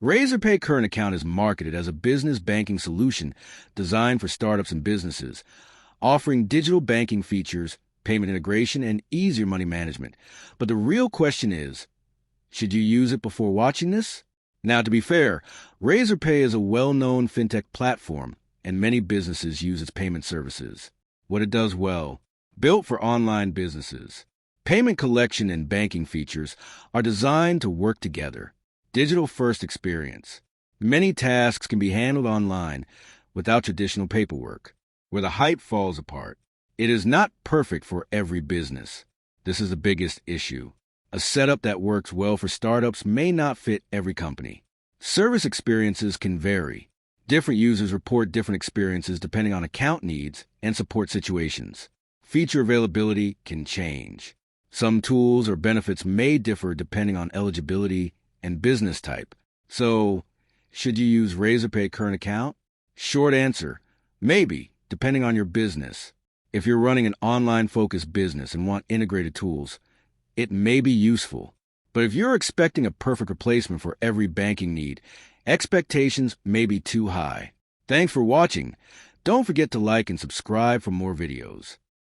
Razorpay Current Account is marketed as a business banking solution designed for startups and businesses, offering digital banking features, payment integration, and easier money management. But the real question is, should you use it before watching this? Now, to be fair, Razorpay is a well-known fintech platform, and many businesses use its payment services. What it does well: built for online businesses. Payment collection and banking features are designed to work together. Digital-first experience. Many tasks can be handled online without traditional paperwork. Where the hype falls apart: it is not perfect for every business. This is the biggest issue. A setup that works well for startups may not fit every company. Service experiences can vary. Different users report different experiences depending on account needs and support situations. Feature availability can change. Some tools or benefits may differ depending on eligibility and business type. So, should you use Razorpay Current Account? Short answer: maybe, depending on your business. If you're running an online-focused business and want integrated tools, it may be useful. But if you're expecting a perfect replacement for every banking need, expectations may be too high. Thanks for watching. Don't forget to like and subscribe for more videos.